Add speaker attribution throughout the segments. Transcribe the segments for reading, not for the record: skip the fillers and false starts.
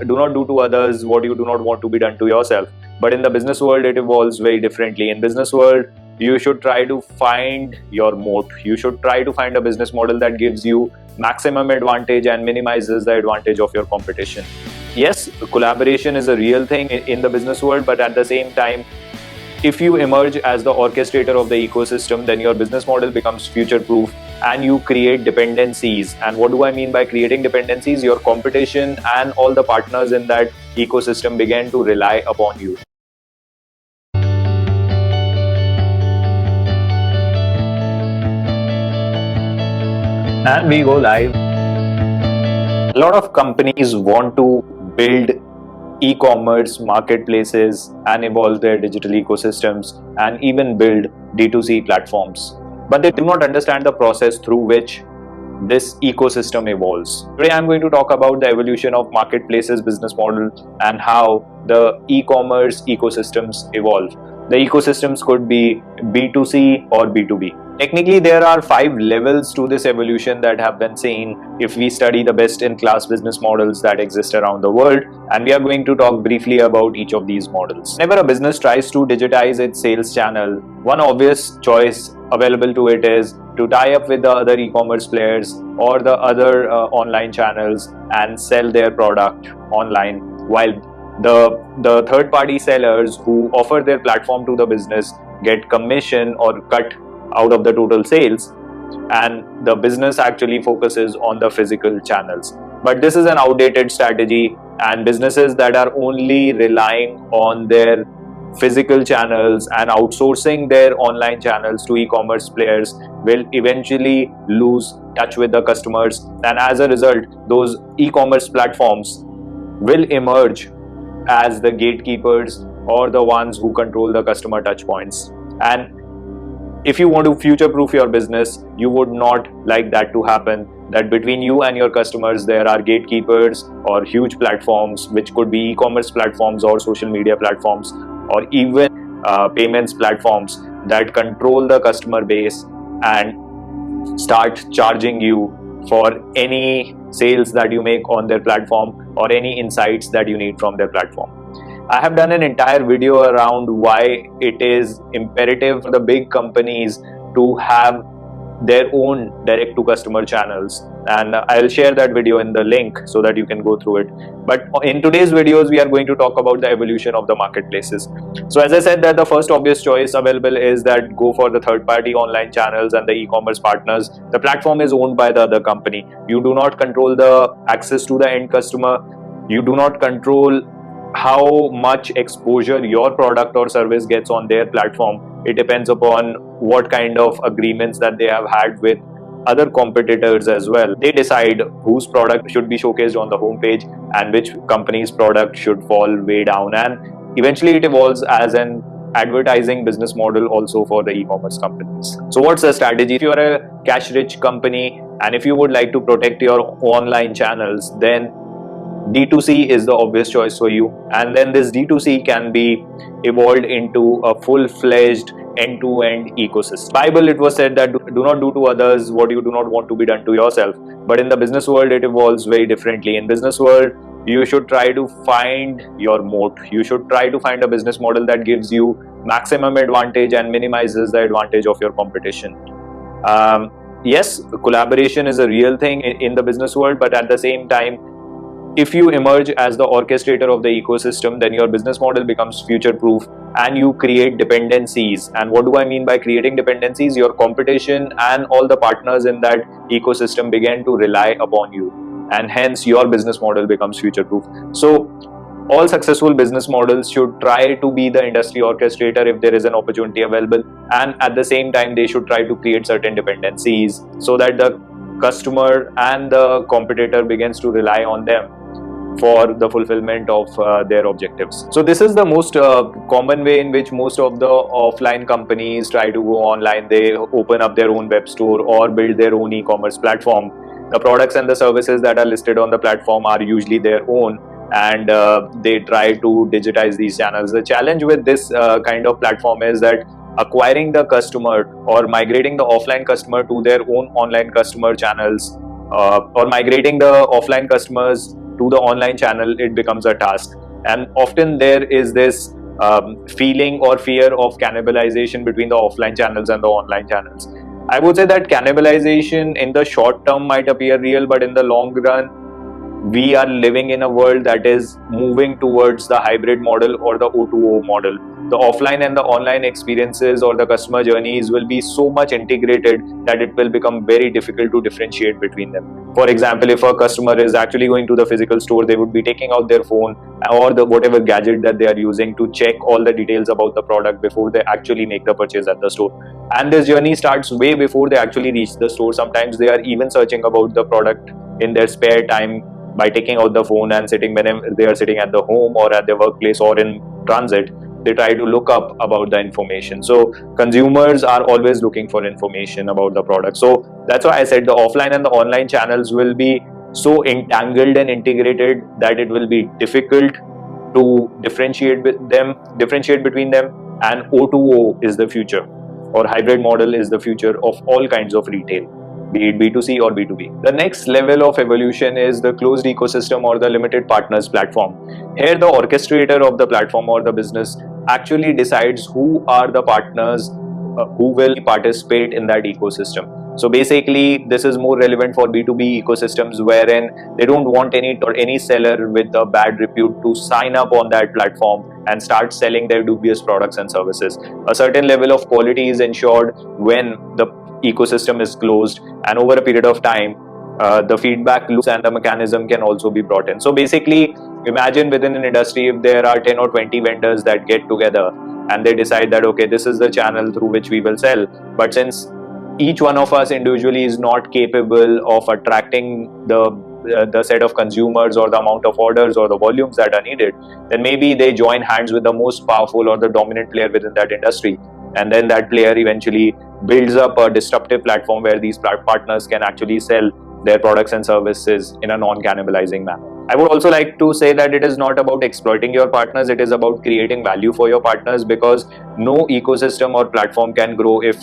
Speaker 1: do not do to others what you do not want to be done to yourself. But in the business world, it evolves very differently. In business world, you should try to find your moat. You should try to find a business model that gives you maximum advantage and minimizes the advantage of your competition. Yes, collaboration is a real thing in the business world, but at the same time, if you emerge as the orchestrator of the ecosystem, then your business model becomes future proof and you create dependencies. And what do I mean by creating dependencies? Your competition and all the partners in that ecosystem begin to rely upon you. And we go live. A lot of companies want to build e-commerce marketplaces and evolve their digital ecosystems and even build D2C platforms. But they do not understand the process through which this ecosystem evolves. Today I'm going to talk about the evolution of marketplaces business model and how the e-commerce ecosystems evolve. The ecosystems could be B2C or B2B. Technically, there are 5 levels to this evolution that have been seen if we study the best-in-class business models that exist around the world, and we are going to talk briefly about each of these models. Whenever a business tries to digitize its sales channel, one obvious choice available to it is to tie up with the other e-commerce players or the other online channels and sell their product online, while the third-party sellers who offer their platform to the business get commission or cut out of the total sales, and the business actually focuses on the physical channels. But this is an outdated strategy, and businesses that are only relying on their physical channels and outsourcing their online channels to e-commerce players will eventually lose touch with the customers, and as a result, those e-commerce platforms will emerge as the gatekeepers or the ones who control the customer touch points. And if you want to future-proof your business, you would not like that to happen, that between you and your customers there are gatekeepers or huge platforms, which could be e-commerce platforms or social media platforms or even payments platforms, that control the customer base and start charging you for any sales that you make on their platform or any insights that you need from their platform. I have done an entire video around why it is imperative for the big companies to have their own direct to customer channels, and I'll share that video in the link so that you can go through it. But in today's videos we are going to talk about the evolution of the marketplaces. So as I said, that the first obvious choice available is that go for the third party online channels and the e-commerce partners. The platform is owned by the other company. You do not control the access to the end customer. You do not control how much exposure your product or service gets on their platform. It depends upon what kind of agreements that they have had with other competitors as well. They decide whose product should be showcased on the homepage and which company's product should fall way down, and eventually it evolves as an advertising business model also for the e-commerce companies. So what's the strategy? If you are a cash rich company and if you would like to protect your online channels, then D2C is the obvious choice for you, and then this D2C can be evolved into a full-fledged end-to-end ecosystem. Bible, it was said that do not do to others what you do not want to be done to yourself. But in the business world, it evolves very differently. In business world, you should try to find your moat. You should try to find a business model that gives you maximum advantage and minimizes the advantage of your competition. Yes, collaboration is a real thing in the business world, but at the same time, if you emerge as the orchestrator of the ecosystem, then your business model becomes future-proof and you create dependencies. And what do I mean by creating dependencies? Your competition and all the partners in that ecosystem begin to rely upon you, and hence your business model becomes future-proof. So all successful business models should try to be the industry orchestrator if there is an opportunity available, and at the same time they should try to create certain dependencies so that the customer and the competitor begins to rely on them for the fulfillment of their objectives. So this is the most common way in which most of the offline companies try to go online. They open up their own web store or build their own e-commerce platform. The products and the services that are listed on the platform are usually their own, and they try to digitize these channels. The challenge with this kind of platform is that acquiring the customer or migrating the offline customer to their own online customer channels or migrating the offline customers to the online channel, it becomes a task. And often there is this feeling or fear of cannibalization between the offline channels and the online channels. I would say that cannibalization in the short term might appear real, but in the long run, we are living in a world that is moving towards the hybrid model or the O2O model. The offline and the online experiences or the customer journeys will be so much integrated that it will become very difficult to differentiate between them. For example, if a customer is actually going to the physical store, they would be taking out their phone or the whatever gadget that they are using to check all the details about the product before they actually make the purchase at the store. And this journey starts way before they actually reach the store. Sometimes they are even searching about the product in their spare time by taking out the phone and sitting when they are sitting at the home or at their workplace or in transit. They try to look up about the information. So consumers are always looking for information about the product. So that's why I said the offline and the online channels will be so entangled and integrated that it will be difficult to differentiate between them. And O2O is the future, or hybrid model is the future of all kinds of retail, be it B2C or B2B. The next level of evolution is the closed ecosystem or the limited partners platform. Here the orchestrator of the platform or the business actually decides who are the partners who will participate in that ecosystem. So basically this is more relevant for B2B ecosystems, wherein they don't want any seller with a bad repute to sign up on that platform and start selling their dubious products and services. A certain level of quality is ensured when the ecosystem is closed, and over a period of time the feedback loops and the mechanism can also be brought in. So basically imagine within an industry, if there are 10 or 20 vendors that get together and they decide that okay, this is the channel through which we will sell, but since each one of us individually is not capable of attracting the set of consumers or the amount of orders or the volumes that are needed, then maybe they join hands with the most powerful or the dominant player within that industry, and then that player eventually builds up a disruptive platform where these partners can actually sell their products and services in a non-cannibalizing manner. I would also like to say that it is not about exploiting your partners, it is about creating value for your partners, because no ecosystem or platform can grow if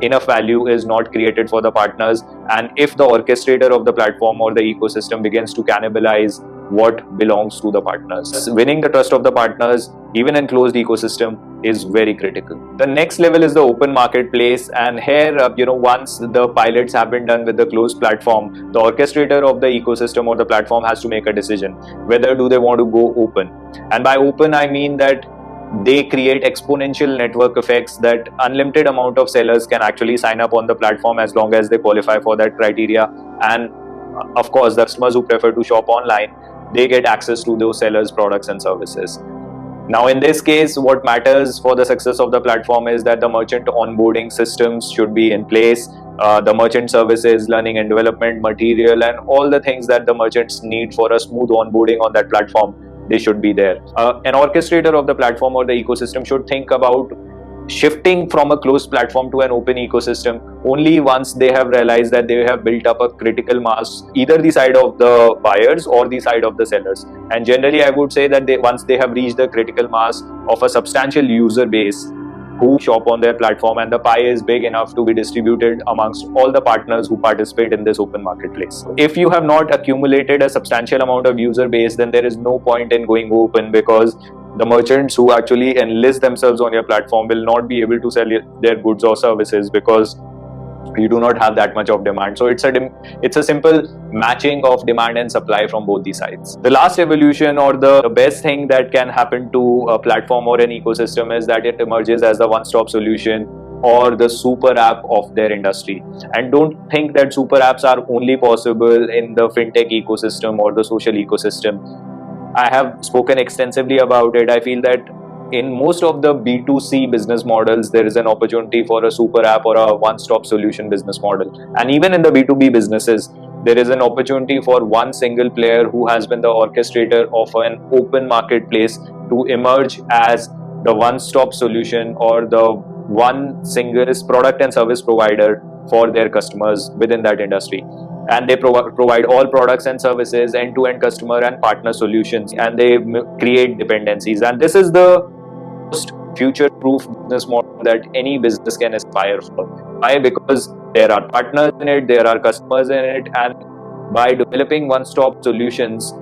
Speaker 1: enough value is not created for the partners, and if the orchestrator of the platform or the ecosystem begins to cannibalize what belongs to the partners. Winning the trust of the partners, even in closed ecosystem, is very critical. The next level is the open marketplace, and here once the pilots have been done with the closed platform, the orchestrator of the ecosystem or the platform has to make a decision whether do they want to go open. And by open I mean that they create exponential network effects that unlimited amount of sellers can actually sign up on the platform as long as they qualify for that criteria. And of course, the customers who prefer to shop online, they get access to those sellers' products and services. Now, in this case, what matters for the success of the platform is that the merchant onboarding systems should be in place. The merchant services, learning and development material, and all the things that the merchants need for a smooth onboarding on that platform, they should be there. An orchestrator of the platform or the ecosystem should think about shifting from a closed platform to an open ecosystem only once they have realized that they have built up a critical mass, either the side of the buyers or the side of the sellers. And generally I would say that once they have reached the critical mass of a substantial user base who shop on their platform, and the pie is big enough to be distributed amongst all the partners who participate in this open marketplace. If you have not accumulated a substantial amount of user base, then there is no point in going open, because the merchants who actually enlist themselves on your platform will not be able to sell their goods or services because you do not have that much of demand. So it's a simple matching of demand and supply from both the sides. The last evolution, or the best thing that can happen to a platform or an ecosystem, is that it emerges as the one-stop solution or the super app of their industry. And don't think that super apps are only possible in the fintech ecosystem or the social ecosystem. I have spoken extensively about it. I feel that in most of the B2C business models, there is an opportunity for a super app or a one-stop solution business model. And even in the B2B businesses, there is an opportunity for one single player who has been the orchestrator of an open marketplace to emerge as the one-stop solution or the one single product and service provider for their customers within that industry. And they provide all products and services, end-to-end customer and partner solutions, and they create dependencies. And this is the most future-proof business model that any business can aspire for. Why? Because there are partners in it, there are customers in it, and by developing one-stop solutions,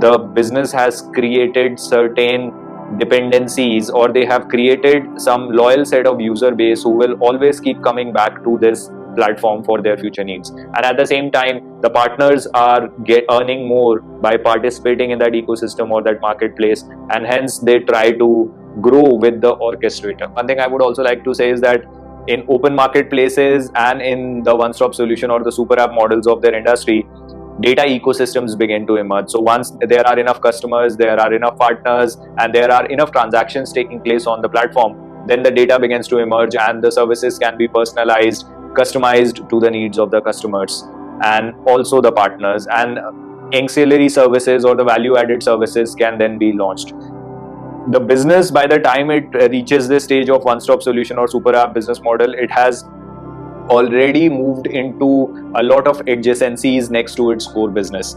Speaker 1: the business has created certain dependencies, or they have created some loyal set of user base who will always keep coming back to this platform for their future needs. And at the same time, the partners are earning more by participating in that ecosystem or that marketplace, and hence they try to grow with the orchestrator. One thing I would also like to say is that in open marketplaces and in the one-stop solution or the super app models of their industry, data ecosystems begin to emerge. So once there are enough customers, there are enough partners, and there are enough transactions taking place on the platform, then the data begins to emerge and the services can be personalized, customized to the needs of the customers and also the partners, and ancillary services or the value-added services can then be launched. The business, by the time it reaches this stage of one-stop solution or super app business model, it has already moved into a lot of adjacencies next to its core business.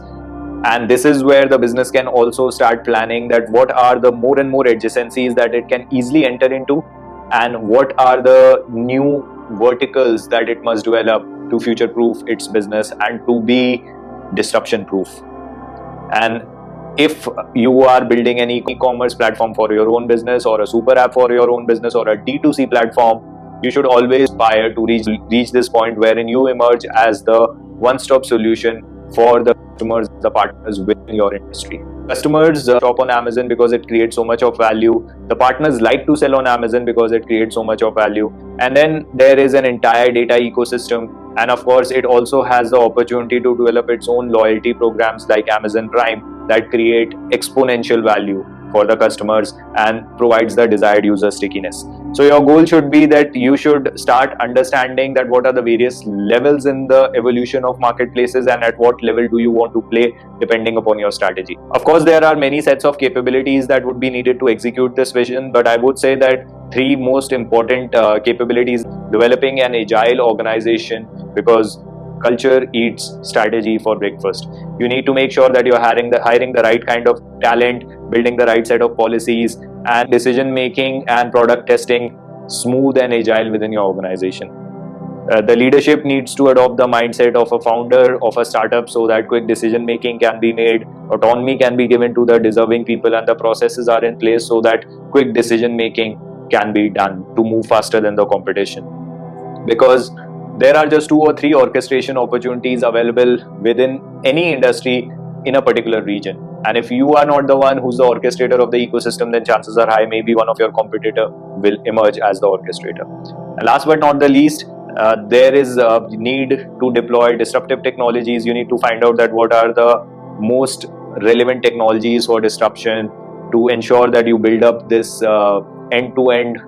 Speaker 1: And this is where the business can also start planning that what are the more and more adjacencies that it can easily enter into, and what are the new verticals that it must develop to future-proof its business and to be disruption-proof. And if you are building an e-commerce platform for your own business, or a super app for your own business, or a D2C platform, you should always aspire to reach this point wherein you emerge as the one-stop solution for the customers, the partners within your industry. Customers shop on Amazon because it creates so much of value. The partners like to sell on Amazon because it creates so much of value. And then there is an entire data ecosystem. And of course, it also has the opportunity to develop its own loyalty programs like Amazon Prime that create exponential value for the customers and provides the desired user stickiness. So your goal should be that you should start understanding that what are the various levels in the evolution of marketplaces and at what level do you want to play depending upon your strategy. Of course, there are many sets of capabilities that would be needed to execute this vision, but I would say that three most important capabilities: developing an agile organization, because culture eats strategy for breakfast. You need to make sure that you're hiring the right kind of talent, building the right set of policies, and decision making and product testing smooth and agile within your organization. The leadership needs to adopt the mindset of a founder of a startup so that quick decision making can be made, autonomy can be given to the deserving people, and the processes are in place so that quick decision making can be done to move faster than the competition. Because there are just 2 or 3 orchestration opportunities available within any industry in a particular region. And if you are not the one who's the orchestrator of the ecosystem, then chances are high maybe one of your competitor will emerge as the orchestrator. And last but not the least, there is a need to deploy disruptive technologies. You need to find out that what are the most relevant technologies for disruption to ensure that you build up this end-to-end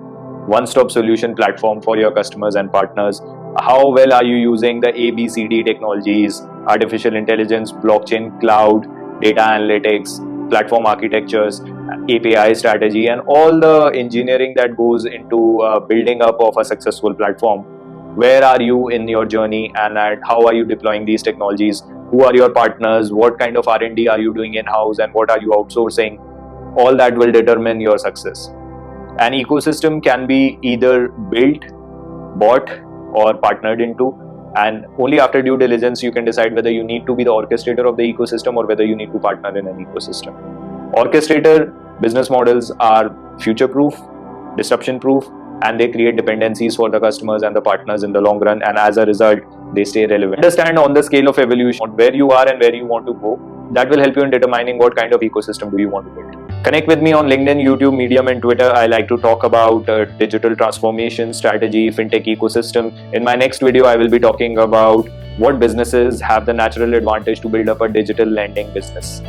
Speaker 1: one-stop solution platform for your customers and partners. How well are you using the ABCD technologies: artificial intelligence, blockchain, cloud, data analytics, platform architectures, API strategy, and all the engineering that goes into building up of a successful platform? Where are you in your journey, and how are you deploying these technologies? Who are your partners? What kind of R&D are you doing in-house, and what are you outsourcing? All that will determine your success. An ecosystem can be either built, bought, or partnered into, and only after due diligence you can decide whether you need to be the orchestrator of the ecosystem or whether you need to partner in an ecosystem. Orchestrator business models are future-proof, disruption-proof, and they create dependencies for the customers and the partners in the long run, and as a result they stay relevant. Understand on the scale of evolution where you are and where you want to go. That will help you in determining what kind of ecosystem do you want to build. Connect with me on LinkedIn, YouTube, Medium, and Twitter. I like to talk about digital transformation, strategy, fintech ecosystem. In my next video, I will be talking about what businesses have the natural advantage to build up a digital lending business.